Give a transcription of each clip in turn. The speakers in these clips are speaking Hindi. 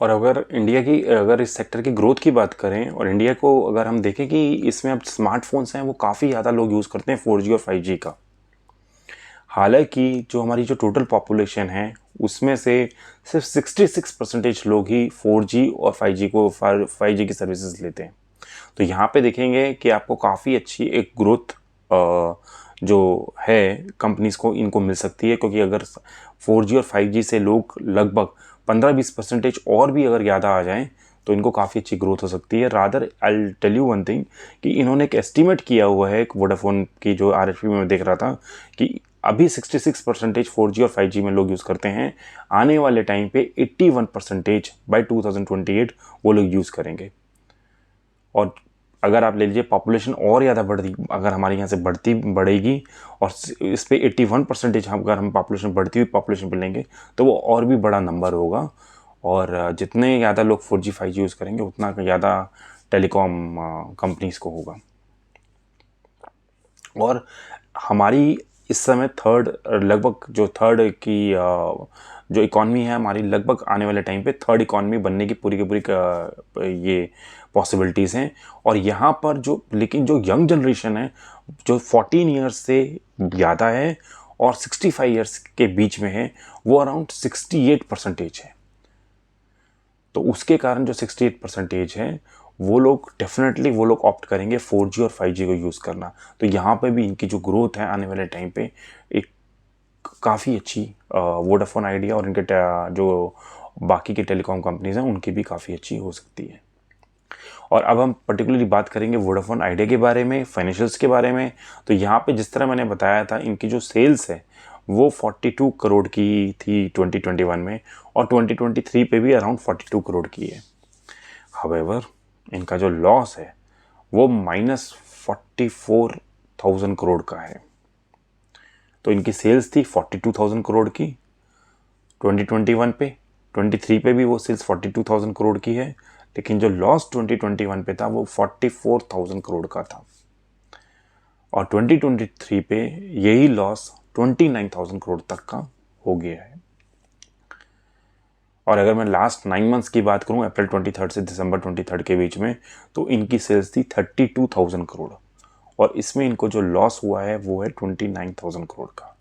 और अगर इस सेक्टर की ग्रोथ की बात करें और इंडिया को अगर हम देखें कि इसमें अब स्मार्टफोन्स हैं वो काफ़ी ज़्यादा लोग यूज़ करते हैं 4G और 5G का। हालांकि जो हमारी जो टोटल पॉपुलेशन है उसमें से सिर्फ 66% लोग ही 4G और 5G की सर्विसेज लेते हैं। तो यहाँ पे देखेंगे कि आपको काफ़ी अच्छी एक ग्रोथ जो है कंपनीज को इनको मिल सकती है, क्योंकि अगर 4G और 5G से लोग लगभग 15-20% और भी अगर ज़्यादा आ जाएं तो इनको काफ़ी अच्छी ग्रोथ हो सकती है। Rather I tell you one thing कि इन्होंने एक एस्टीमेट किया हुआ है, एक वोडाफोन की जो RFP में मैं देख रहा था कि अभी 66% 4G और 5G में लोग यूज़ करते हैं, आने वाले टाइम पे 81% बाय 2028 वो लोग यूज़ करेंगे। और अगर आप ले लीजिए पॉपुलेशन और ज़्यादा बढ़ती, अगर हमारे यहाँ से बढ़ेगी और इस पे 81% अगर हम पॉपुलेशन बढ़ती हुई पॉपुलेशन पे लेंगे तो वो और भी बड़ा नंबर होगा। और जितने ज़्यादा लोग 4G 5G यूज़ करेंगे उतना ज़्यादा टेलीकॉम कंपनीज़ को होगा। और हमारी इस समय थर्ड की जो इकॉनमी है हमारी, लगभग आने वाले टाइम पे थर्ड इकॉनमी बनने की पूरी ये पॉसिबिलिटीज़ हैं। और यहाँ पर लेकिन जो यंग जनरेशन है जो 14 ईयर्स से ज़्यादा है और 65 ईयर्स के बीच में है, वो अराउंड 68% है। तो उसके कारण जो 68% है वो लोग ऑप्ट करेंगे 4G और 5G को यूज़ करना। तो यहाँ पे भी इनकी जो ग्रोथ है आने वाले टाइम पे एक काफ़ी अच्छी वोडाफोन आइडिया और इनके जो बाकी के टेलीकॉम कंपनीज हैं उनकी भी काफ़ी अच्छी हो सकती है। और अब हम पर्टिकुलरली बात करेंगे वोडाफोन आइडिया के बारे में, फाइनेंशियल्स के बारे में। तो यहाँ पे जिस तरह मैंने बताया था इनकी जो सेल्स है वो 42 करोड़ की थी 2021 में, और 2023 पे भी अराउंड 42 करोड़ की है। हावेवर इनका जो लॉस है वो -44,000 करोड़ का है। तो इनकी सेल्स थी 42,000 करोड़ की 2021 पे, 23 पे भी वो सेल्स 42,000 करोड़ की है, लेकिन जो लॉस 2021 पे था वो 44,000 करोड़ का था। और 2023 पे यही लॉस 29,000 करोड़ तक का हो गया है। और अगर मैं लास्ट 9 मंथ्स की बात करूं, अप्रैल 23 से दिसंबर 23 के बीच में, तो इनकी सेल्स थी 32,000 करोड़, और इसमें इनको जो लॉस हुआ है वो है 29,000 करोड़ का।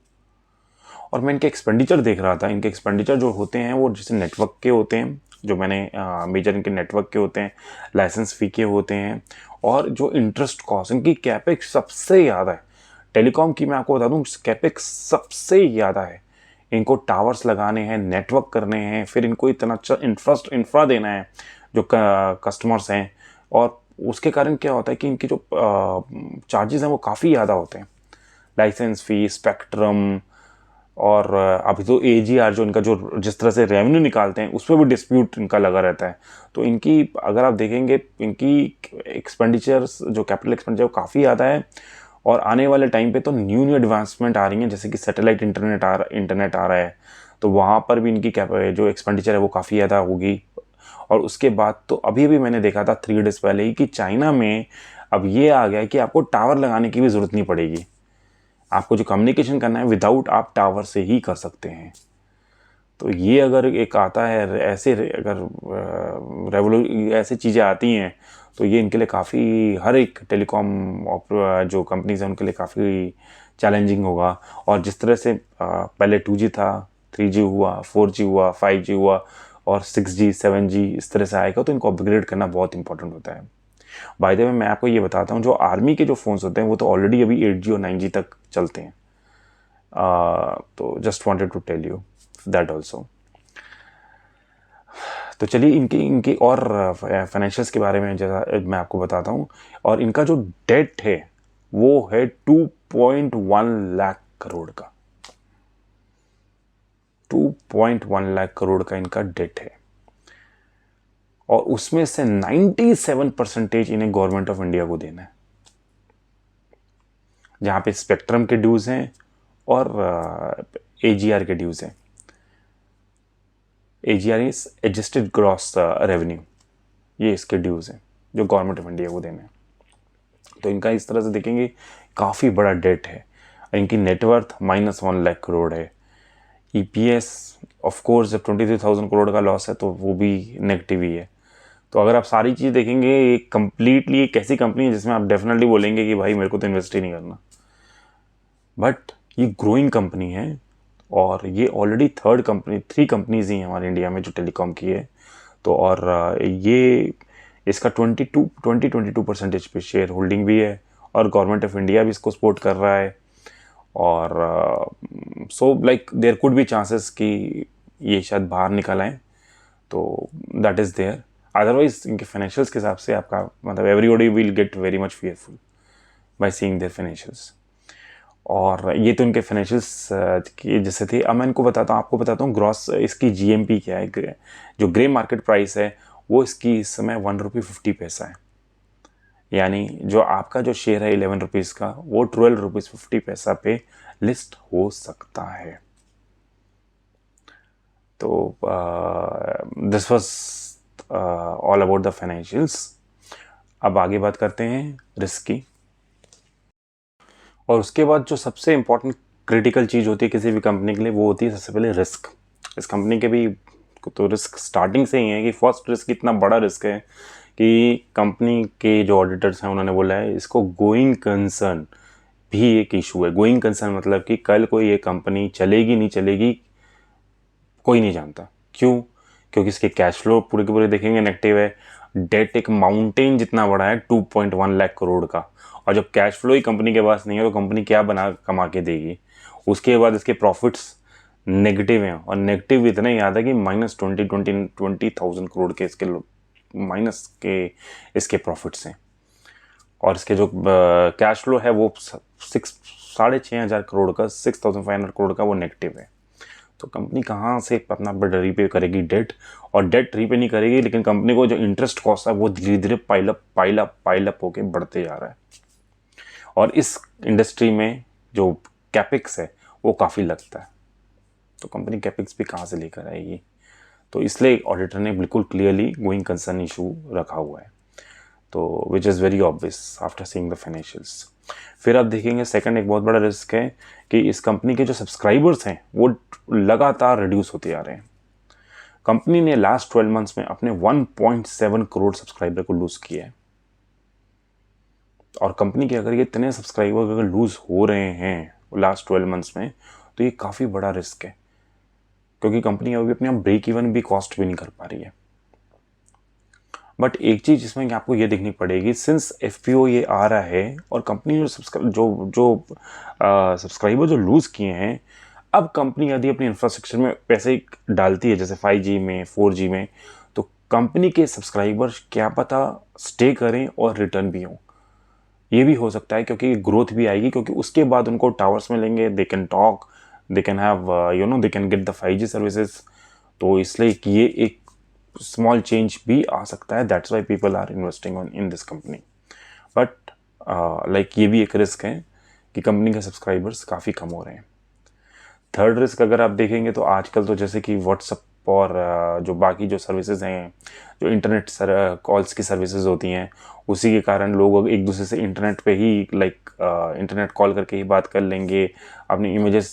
और मैं इनके एक्सपेंडिचर देख रहा था, इनके एक्सपेंडिचर जो होते हैं वो जैसे नेटवर्क के होते हैं, जो मैंने मेजर इनके नेटवर्क के होते हैं, लाइसेंस फी के होते हैं, और जो इंटरेस्ट कॉस्ट, इनकी कैपेक्स सबसे ज़्यादा है। टेलीकॉम की मैं आपको बता दूं कैपेक्स सबसे ज़्यादा है। इनको टावर्स लगाने हैं, नेटवर्क करने हैं, फिर इनको इतना अच्छा इंफ्रा देना है जो कस्टमर्स हैं, और उसके कारण क्या होता है कि इनके जो चार्जेस हैं वो काफ़ी ज़्यादा होते हैं, लाइसेंस फी, स्पेक्ट्रम, और अभी तो AGR जो इनका जो जिस तरह से रेवेन्यू निकालते हैं उस पर भी डिस्प्यूट इनका लगा रहता है। तो इनकी अगर आप देखेंगे इनकी एक्सपेंडिचर्स जो कैपिटल एक्सपेंडिचर वो काफ़ी ज़्यादा है। और आने वाले टाइम पे तो न्यू एडवांसमेंट आ रही हैं, जैसे कि सैटेलाइट इंटरनेट आ रहा है, तो वहाँ पर भी इनकी जो एक्सपेंडिचर है वो काफ़ी ज़्यादा होगी। और उसके बाद तो अभी भी मैंने देखा था 3 डेज़ पहले ही कि चाइना में अब ये आ गया है कि आपको टावर लगाने की भी ज़रूरत नहीं पड़ेगी। आपको जो कम्युनिकेशन करना है विदाउट आप टावर से ही कर सकते हैं। तो ये अगर एक आता है ऐसे, अगर ऐसी चीज़ें आती हैं तो ये इनके लिए काफ़ी, हर एक टेलीकॉम जो कंपनीज हैं उनके लिए काफ़ी चैलेंजिंग होगा। और जिस तरह से पहले 2G था, 3G हुआ, 4G हुआ, 5G हुआ, और 6G 7G इस तरह से आएगा, तो इनको अपग्रेड करना बहुत इंपॉर्टेंट होता है। बाय द वे मैं आपको ये बताता हूँ, जो आर्मी के जो फ़ोन्स होते हैं वो तो ऑलरेडी अभी 8G और 9G तक चलते हैं। तो just wanted to tell you that also. तो चलिए इनकी इनकी और फाइनेंशियल्स के बारे में जैसा मैं आपको बताता हूँ। और इनका जो डेट है वो है 2.1 लाख करोड़ का। 2.1 लाख करोड़ का इनका डेट है, और उसमें से 97% इन्हें गवर्नमेंट ऑफ इंडिया को देना है, जहाँ पे स्पेक्ट्रम के ड्यूज हैं और AGR के ड्यूज हैं। AGR is adjusted gross revenue, ये इसके ड्यूज हैं जो गवर्नमेंट ऑफ इंडिया को देने हैं। तो इनका इस तरह से देखेंगे काफ़ी बड़ा डेट है। इनकी नेटवर्थ -1 लाख करोड़ है। EPS ऑफ कोर्स जब 23,000 करोड़ का लॉस है तो वो भी नेगेटिव ही है। तो अगर आप सारी चीज़ देखेंगे, एक कंप्लीटली एक ऐसी कंपनी है जिसमें आप डेफिनेटली बोलेंगे कि भाई मेरे को तो इन्वेस्ट ही नहीं करना। बट ये ग्रोइंग कंपनी है और ये ऑलरेडी थ्री कंपनीज ही हैं हमारे इंडिया में जो टेलीकॉम की है। तो और ये इसका 22% पे शेयर होल्डिंग भी है और गवर्नमेंट ऑफ इंडिया भी इसको सपोर्ट कर रहा है। और so like there could be chances कि ये शायद बाहर निकल आए, तो दैट इज़ देयर। अदरवाइज इनके फाइनेंशियल्स के हिसाब से आपका मतलब everybody will get very much fearful by seeing their financials. और ये तो इनके फाइनेंशियल्स की जैसे थे। अब मैं इनको बताता हूँ, आपको बताता हूँ ग्रॉस इसकी GMP क्या है। जो ग्रे मार्केट प्राइस है वो इसकी इस समय ₹1.50 है। यानी जो आपका जो शेयर है 11 रुपीज़ का वो ₹12.50 पे लिस्ट हो सकता है। तो this was all about the financials. अब आगे बात करते हैं रिस्क की। और उसके बाद जो सबसे इम्पोर्टेंट क्रिटिकल चीज़ होती है किसी भी कंपनी के लिए वो होती है सबसे पहले रिस्क। इस कंपनी के भी तो रिस्क स्टार्टिंग से ही है कि फर्स्ट रिस्क इतना बड़ा रिस्क है कि कंपनी के जो ऑडिटर्स हैं उन्होंने बोला है इसको गोइंग कंसर्न भी एक इशू है। गोइंग कंसर्न मतलब कि कल कोई ये कंपनी चलेगी नहीं चलेगी कोई नहीं जानता। क्यों? क्योंकि इसके कैश फ्लो पूरे के पूरे देखेंगे नेगेटिव है। डेट एक माउंटेन जितना बड़ा है 2.1 लाख करोड़ का। और जब कैश फ्लो ही कंपनी के पास नहीं है तो कंपनी क्या बना कमा के देगी। उसके बाद इसके प्रॉफिट्स नेगेटिव हैं और नेगेटिव इतना याद है कि -20,000 करोड़ के इसके माइनस के इसके प्रॉफिट्स हैं। और इसके जो कैश फ्लो है वो 6,500 करोड़ का 6,500 करोड़ का वो नेगेटिव है। तो कंपनी कहाँ से अपना रीपे करेगी डेट। और डेट रीपे नहीं करेगी लेकिन कंपनी को जो इंटरेस्ट कॉस्ट है वो धीरे धीरे पाइल अप होके बढ़ते जा रहा है। और इस इंडस्ट्री में जो कैपेक्स है वो काफ़ी लगता है। तो कंपनी कैपेक्स भी कहाँ से लेकर आएगी। तो इसलिए ऑडिटर ने बिल्कुल क्लियरली गोइंग कंसर्न इशू रखा हुआ है। तो which is very obvious after seeing the financials. फिर आप देखेंगे सेकंड एक बहुत बड़ा रिस्क है कि इस कंपनी के जो सब्सक्राइबर्स हैं वो लगातार रिड्यूस होते जा रहे हैं। कंपनी ने लास्ट 12 मंथ्स में अपने 1.7 करोड़ सब्सक्राइबर को लूज किया है। और कंपनी के अगर ये इतने सब्सक्राइबर अगर लूज हो रहे हैं लास्ट 12 मंथ्स में तो ये काफ़ी बड़ा रिस्क है क्योंकि कंपनी अभी अपने आप ब्रेक इवन भी कॉस्ट भी नहीं कर पा रही है। बट एक चीज़ जिसमें आपको ये देखनी पड़ेगी, सिंस FPO ये आ रहा है और कंपनी जो सब्सक्राइबर जो लूज़ किए हैं, अब कंपनी यदि अपनी इंफ्रास्ट्रक्चर में पैसे डालती है जैसे 5G में 4G में तो कंपनी के सब्सक्राइबर क्या पता स्टे करें और रिटर्न भी हों। ये भी हो सकता है क्योंकि ग्रोथ भी आएगी क्योंकि उसके बाद उनको टावर्स मिलेंगे, they can talk, they can have they can get the 5G services. तो इसलिए कि ये एक स्मॉल चेंज भी आ सकता है। That's why people are investing in this company. But like ये भी एक रिस्क है कि कंपनी के सब्सक्राइबर्स काफ़ी कम हो रहे हैं। थर्ड रिस्क अगर आप देखेंगे तो आजकल तो जैसे कि व्हाट्सअप और जो बाकी जो सर्विसेज हैं, जो इंटरनेट कॉल्स की सर्विसेज होती हैं, उसी के कारण लोग एक दूसरे से इंटरनेट पे ही इंटरनेट कॉल करके ही बात कर लेंगे, अपनी इमेजेस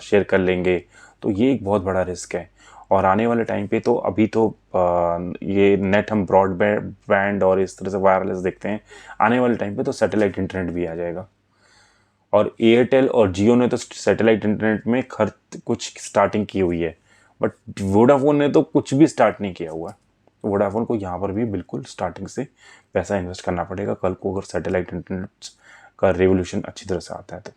शेयर कर लेंगे। तो ये एक बहुत बड़ा रिस्क है। और आने वाले टाइम पे तो अभी तो ये नेट हम ब्रॉडबैंड और इस तरह से वायरलेस देखते हैं, आने वाले टाइम पे तो सैटेलाइट इंटरनेट भी आ जाएगा। और एयरटेल और जियो ने तो सैटेलाइट इंटरनेट में खर्च कुछ स्टार्टिंग की हुई है, बट वोडाफोन ने तो कुछ भी स्टार्ट नहीं किया हुआ है। वोडाफोन को यहाँ पर भी बिल्कुल स्टार्टिंग से पैसा इन्वेस्ट करना पड़ेगा कल को अगर सैटेलाइट इंटरनेट का रेवोल्यूशन अच्छी तरह से आता है तो।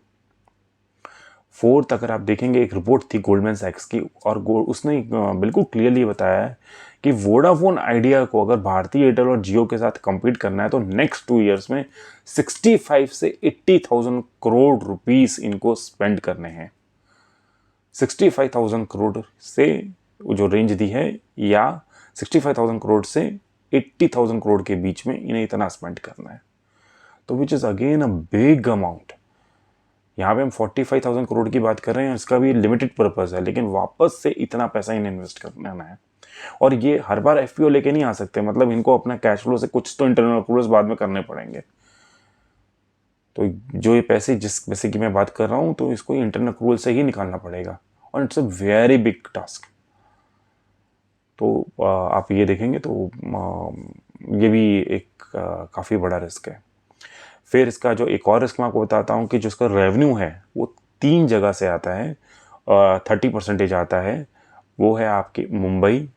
फोर्थ अगर आप देखेंगे एक रिपोर्ट थी गोल्डमैन सैक्स की और उसने बिल्कुल क्लियरली बताया है कि वोडाफोन आइडिया को अगर भारतीय एयरटेल और जियो के साथ compete करना है तो नेक्स्ट 2 ईयर्स में 65 से 80,000 करोड़ रुपीस इनको स्पेंड करने हैं। 65,000 करोड़ से जो रेंज दी है या 65,000 करोड़ से 80,000 करोड़ के बीच में इन्हें इतना स्पेंड करना है। तो which is again a big amount. यहाँ पे हम 45,000 करोड़ की बात कर रहे हैं, इसका भी लिमिटेड पर्पस है, लेकिन वापस से इतना पैसा इन्हें इन्वेस्ट करना है। और ये हर बार FPO लेके नहीं आ सकते, मतलब इनको अपना कैश फ्लो से कुछ तो इंटरनल अप्रूवल्स बाद में करने पड़ेंगे। तो जो ये पैसे जिस पैसे की मैं बात कर रहा हूँ तो इसको इंटरनल अप्रूवल से ही निकालना पड़ेगा और it's a very big task. तो आप ये देखेंगे तो ये भी एक काफ़ी बड़ा रिस्क है। फिर इसका जो एक और रिस्क मैं आपको बताता हूँ कि जो इसका रेवेन्यू है वो 3 जगह से आता है, 30% आता है। वो है आपकी मुंबई,